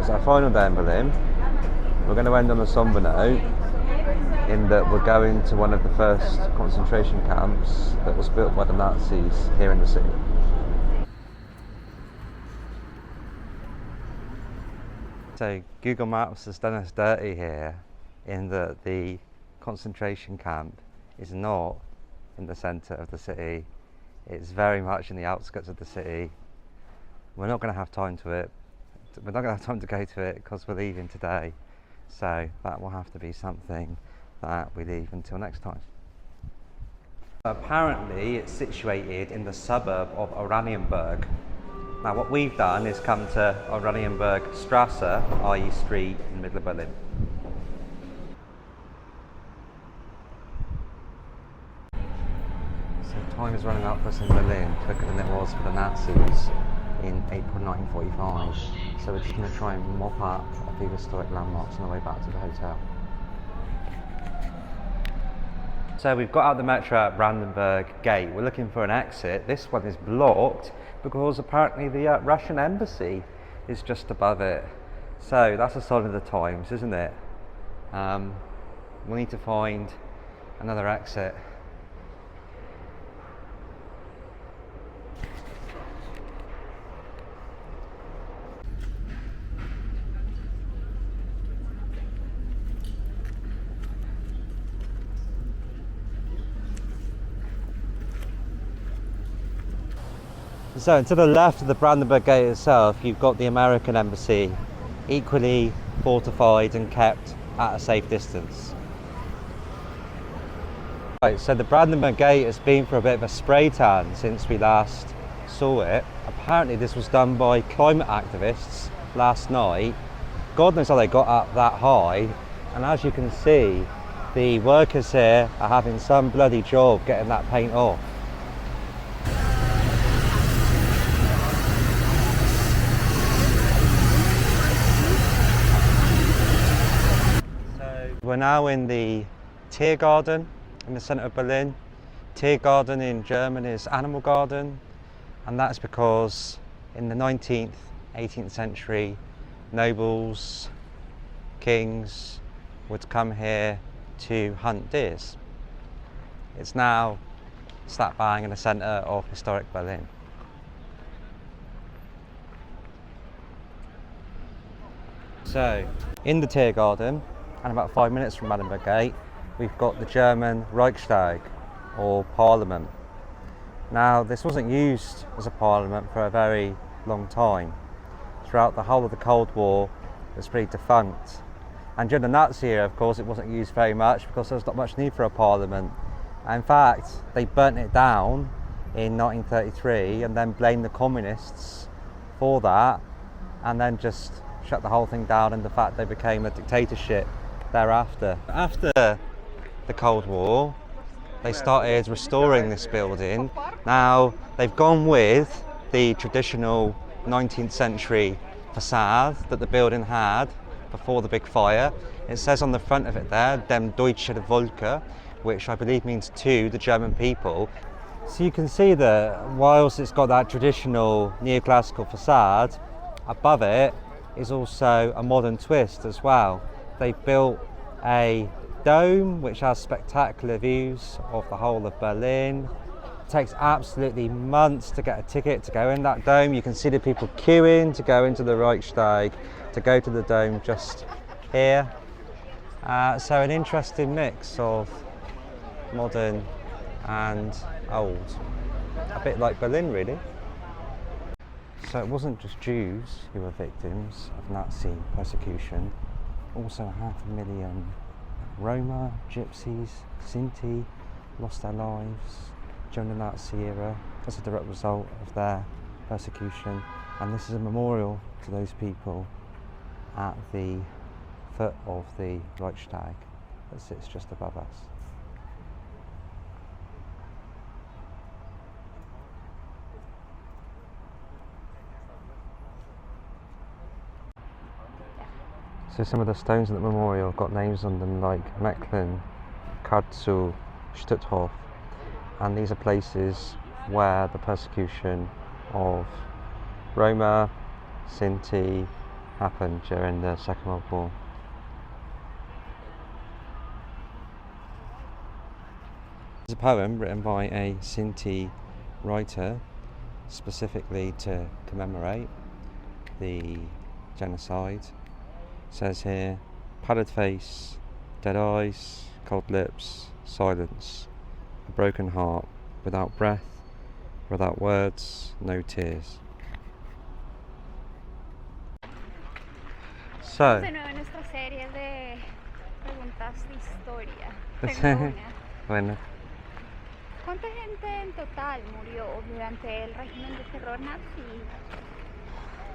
It's our final day in Berlin. We're going to end on a somber note in that we're going to one of the first concentration camps that was built by the Nazis here in the city. So Google Maps has done us dirty here in that the concentration camp is not in the centre of the city. It's very much in the outskirts of the city. We're not going to have time to it. We're not going to have time to go to it because we're leaving today. So that will have to be something that we leave until next time. Apparently it's situated in the suburb of Oranienburg. Now what we've done is come to Oranienburg Strasse, i.e. street in the middle of Berlin. So time is running out for us in Berlin quicker than it was for the Nazis in April 1945. So we're just going to try and mop up a few historic landmarks on the way back to the hotel. So we've got out the metro at Brandenburg Gate. We're looking for an exit. This one is blocked because apparently the Russian embassy is just above it. So that's a sign of the times, isn't it? We'll need to find another exit. So to the left of the Brandenburg Gate itself, you've got the American embassy, equally fortified and kept at a safe distance. Right, so the Brandenburg Gate has been for a bit of a spray tan since we last saw it. Apparently this was done by climate activists last night. God knows how they got up that high, and as you can see, the workers here are having some bloody job getting that paint off. We're now in the Tiergarten in the centre of Berlin. Tiergarten in German is animal garden, and that's because in the 19th, 18th century, nobles, kings would come here to hunt deers. It's now slap bang in the centre of historic Berlin. So, in the Tiergarten, and about 5 minutes from Brandenburg Gate, we've got the German Reichstag, or Parliament. Now, this wasn't used as a parliament for a very long time. Throughout the whole of the Cold War, it was pretty defunct. And during the Nazi era, of course, it wasn't used very much because there was not much need for a parliament. And in fact, they burnt it down in 1933 and then blamed the communists for that, and then just shut the whole thing down, and the fact they became a dictatorship thereafter. After the Cold War, they started restoring this building. Now, they've gone with the traditional 19th century facade that the building had before the big fire. It says on the front of it there, Dem Deutsche Volke, which I believe means to the German people. So you can see that whilst it's got that traditional neoclassical facade, above it is also a modern twist as well. They've built a dome which has spectacular views of the whole of Berlin. It takes absolutely months to get a ticket to go in that dome. You can see the people queuing to go into the Reichstag, to go to the dome just here. So an interesting mix of modern and old. A bit like Berlin, really. So it wasn't just Jews who were victims of Nazi persecution. Also 500,000 Roma, Gypsies, Sinti lost their lives during the Nazi era as a direct result of their persecution. And this is a memorial to those people at the foot of the Reichstag that sits just above us. So some of the stones in the memorial have got names on them like Mechlin, Kartzu, Stutthof, and these are places where the persecution of Roma, Sinti happened during the Second World War. It's a poem written by a Sinti writer specifically to commemorate the genocide. It says here, pallid face, dead eyes, cold lips, silence, a broken heart, without breath, without words, no tears. So, de nuevo en nuestra serie de preguntas de historia. Tengo una. bueno, ¿Cuánta gente en total murió durante el régimen de terror nazi?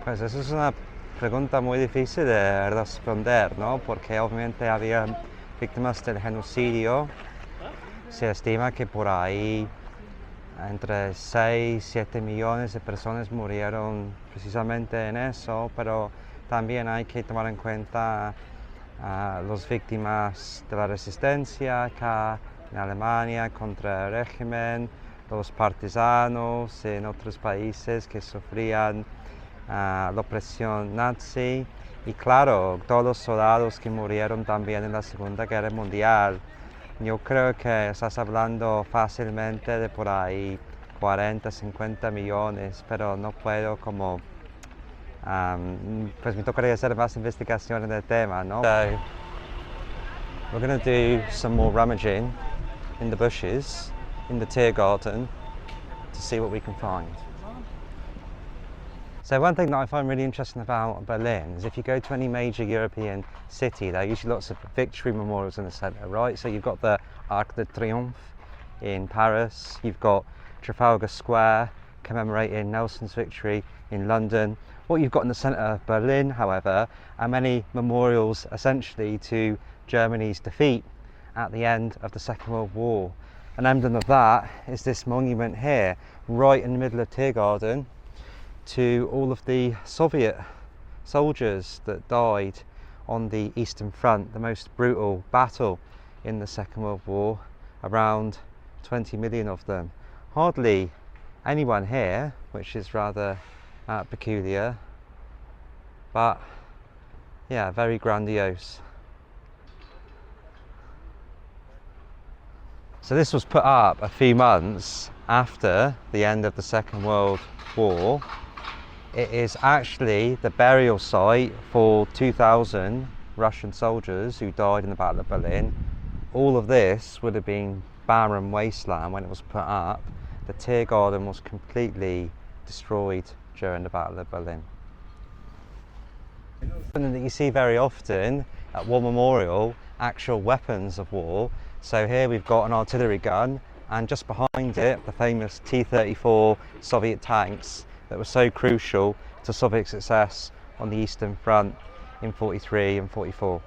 pues eso es una pregunta muy difícil de responder, ¿no? Porque obviamente había víctimas del genocidio. Se estima que por ahí entre 6 y 7 millones de personas murieron precisamente en eso, pero también hay que tomar en cuenta las víctimas de la resistencia acá en Alemania contra el régimen, los partisanos en otros países que sufrían la opresión nazi y claro, todos los soldados que murieron también en la Segunda Guerra Mundial. Yo creo que estás hablando fácilmente de por ahí 40, 50 millones, pero no puedo como, pues me tocaría hacer más investigación en el tema, ¿no? So, we're going to do some more rummaging in the bushes, in the Tiergarten, to see what we can find. So one thing that I find really interesting about Berlin is if you go to any major European city, there are usually lots of victory memorials in the centre, right? So you've got the Arc de Triomphe in Paris, you've got Trafalgar Square commemorating Nelson's victory in London. What you've got in the centre of Berlin, however, are many memorials essentially to Germany's defeat at the end of the Second World War. An emblem of that is this monument here, right in the middle of Tiergarten, to all of the Soviet soldiers that died on the Eastern Front, the most brutal battle in the Second World War, around 20 million of them. Hardly anyone here, which is rather peculiar, but yeah, very grandiose. So this was put up a few months after the end of the Second World War. It is actually the burial site for 2,000 Russian soldiers who died in the Battle of Berlin. All of this would have been barren wasteland when it was put up. The Tiergarten was completely destroyed during the Battle of Berlin. Something that you see very often at war memorial, actual weapons of war. So here we've got an artillery gun and just behind it the famous T-34 Soviet tanks that were so crucial to Soviet success on the Eastern Front in 43 and 44.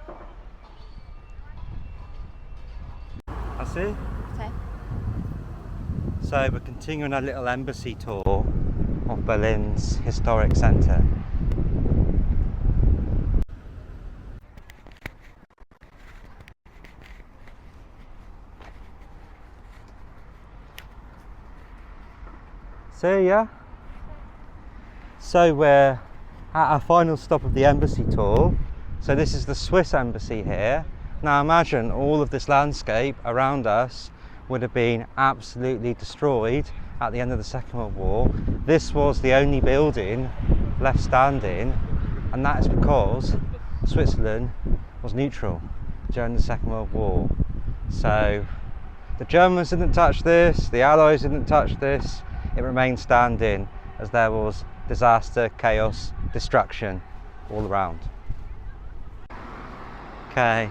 I see. Okay. So we're continuing our little embassy tour of Berlin's historic centre. So yeah. So we're at our final stop of the embassy tour. So this is the Swiss embassy here. Now imagine all of this landscape around us would have been absolutely destroyed at the end of the Second World War. This was the only building left standing, and that is because Switzerland was neutral during the Second World War. So the Germans didn't touch this, the Allies didn't touch this, it remained standing as there was disaster, chaos, destruction all around. Okay,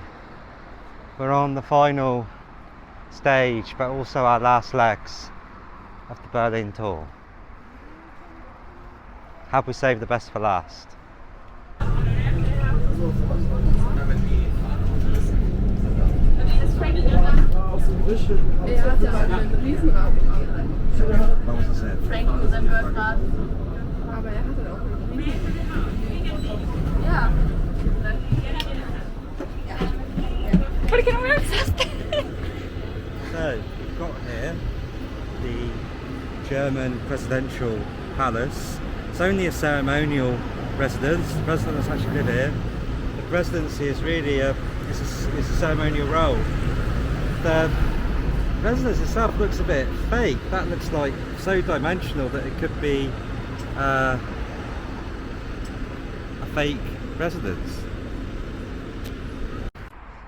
we're on the final stage, but also our last legs of the Berlin tour. Have we saved the best for last? Frank muss ein Burger. Aber hatte auch einen Riesen. Ja. ¿Por qué no me avisaste? So, we've got here the German presidential palace. It's only a ceremonial residence. The president doesn't actually live here. The presidency is really a ceremonial role. The residence itself looks a bit fake. That looks like so dimensional that it could be a fake residence.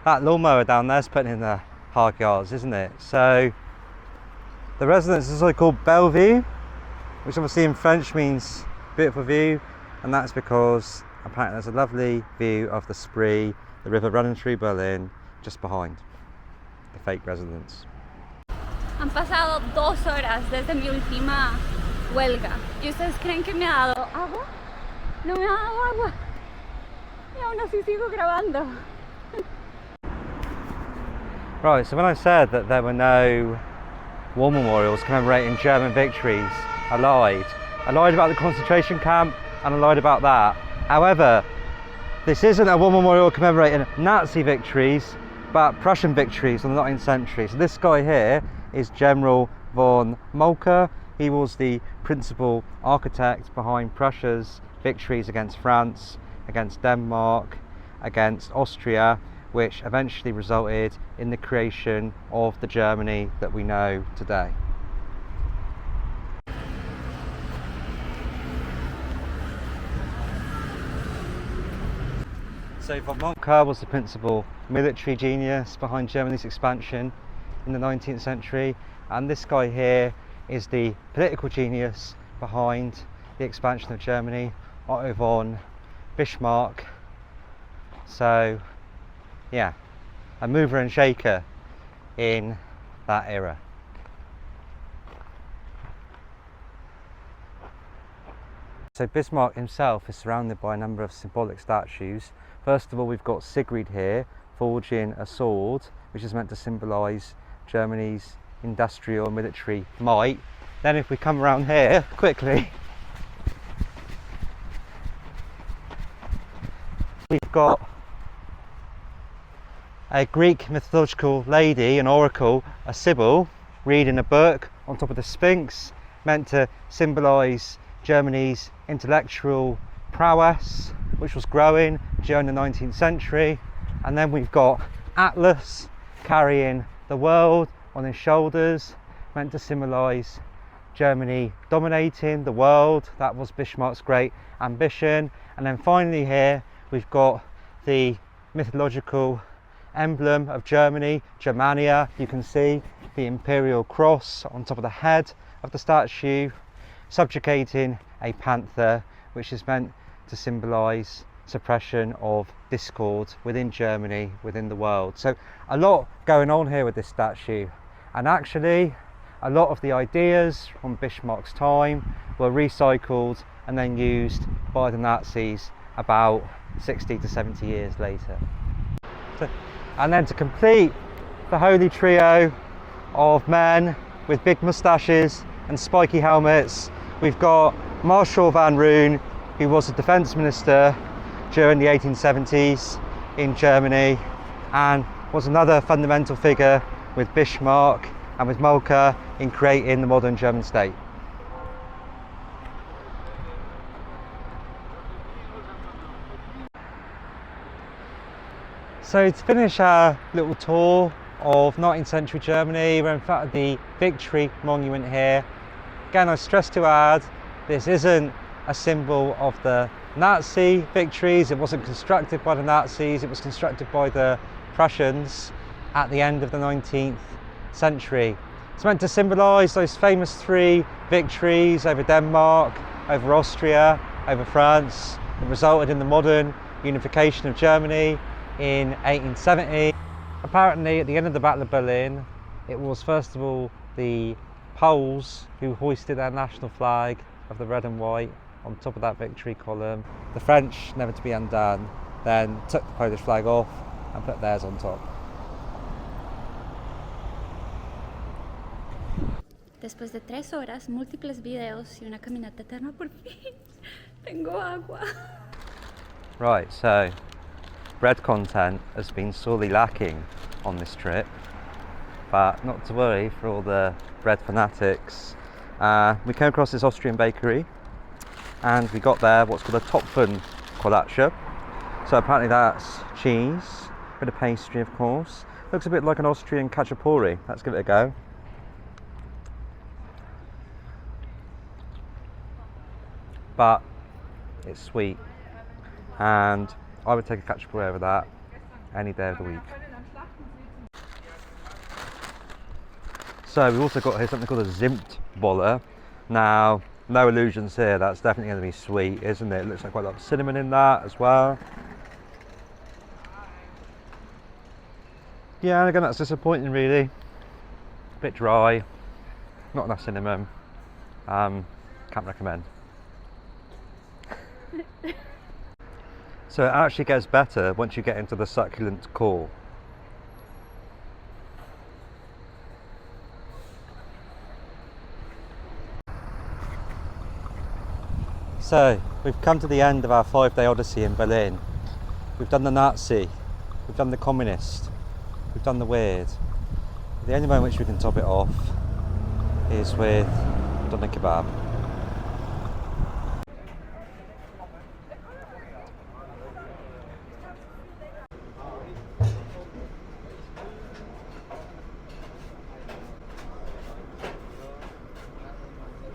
That lawnmower down there is putting in the hard yards, isn't it? So the residence is also called Bellevue, which obviously in French means beautiful view, and that's because apparently there's a lovely view of the Spree, the river running through Berlin, just behind the fake residence. Han pasado 2 horas desde mi última huelga. ¿Y ustedes creen que me ha dado agua? No me ha dado agua. Y aún así sigo grabando. Right, so when I said that there were no war memorials commemorating German victories, I lied. I lied about the concentration camp and I lied about that. However, this isn't a war memorial commemorating Nazi victories, but Prussian victories in the 19th century. So this guy here is General von Moltke. He was the principal architect behind Prussia's victories against France, against Denmark, against Austria, which eventually resulted in the creation of the Germany that we know today. So von Moltke was the principal military genius behind Germany's expansion in the 19th century, and this guy here is the political genius behind the expansion of Germany, Otto von Bismarck. So yeah, a mover and shaker in that era. So Bismarck himself is surrounded by a number of symbolic statues. First of all, we've got Sigrid here forging a sword, which is meant to symbolise Germany's industrial and military might. Then if we come around here quickly, we've got a Greek mythological lady, an oracle, a Sibyl, reading a book on top of the Sphinx, meant to symbolise Germany's intellectual prowess, which was growing during the 19th century. And then we've got Atlas carrying the world on his shoulders, meant to symbolise Germany dominating the world. That was Bismarck's great ambition. And then finally here we've got the mythological emblem of Germany, Germania. You can see the imperial cross on top of the head of the statue, subjugating a panther, which is meant to symbolise suppression of discord within Germany, within the world. So a lot going on here with this statue, and actually a lot of the ideas from Bismarck's time were recycled and then used by the Nazis about 60 to 70 years later. And then to complete the holy trio of men with big moustaches and spiky helmets, we've got Marshal van Roon, who was the defence minister during the 1870s in Germany and was another fundamental figure with Bismarck and with Moltke in creating the modern German state. So to finish our little tour of 19th century Germany, we're in front of the Victory Monument here. Again, I stress to add, this isn't a symbol of the Nazi victories. It wasn't constructed by the Nazis, it was constructed by the Prussians at the end of the 19th century. It's meant to symbolise those famous 3 victories over Denmark, over Austria, over France, that resulted in the modern unification of Germany in 1870. Apparently at the end of the Battle of Berlin, it was first of all the Poles who hoisted their national flag of the red and white on top of that victory column. The French, never to be undone, then took the Polish flag off and put theirs on top. Después de 3 horas, múltiples videos y una caminata eterna, por fin tengo agua. Right, so bread content has been sorely lacking on this trip, but not to worry for all the bread fanatics. We came across this Austrian bakery and we got there what's called a Topfen kolatsche. So apparently that's cheese, a bit of pastry of course. Looks a bit like an Austrian cacciapuri. Let's give it a go. But it's sweet, and I would take a cacciapuri over that any day of the week. So we've also got here something called a Zimtbolle. Now, no illusions here, that's definitely going to be sweet, isn't it? It looks like quite a lot of cinnamon in that as well. Yeah, and again, that's disappointing really. A bit dry, not enough cinnamon. Can't recommend. So it actually gets better once you get into the succulent core. So we've come to the end of our 5-day odyssey in Berlin. We've done the Nazi, we've done the communist, we've done the weird. The only way in which we can top it off is with doner kebab.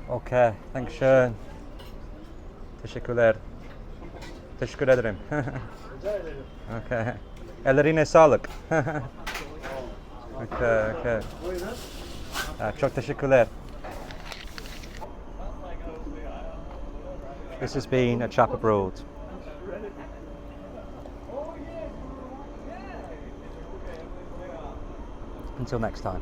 Okay, Dankeschön. Teşekkürler. Teşekkür ederim. Okay. Ellerine sağlık. Okay. Çok teşekkürler. This has been a chap abroad. Until next time.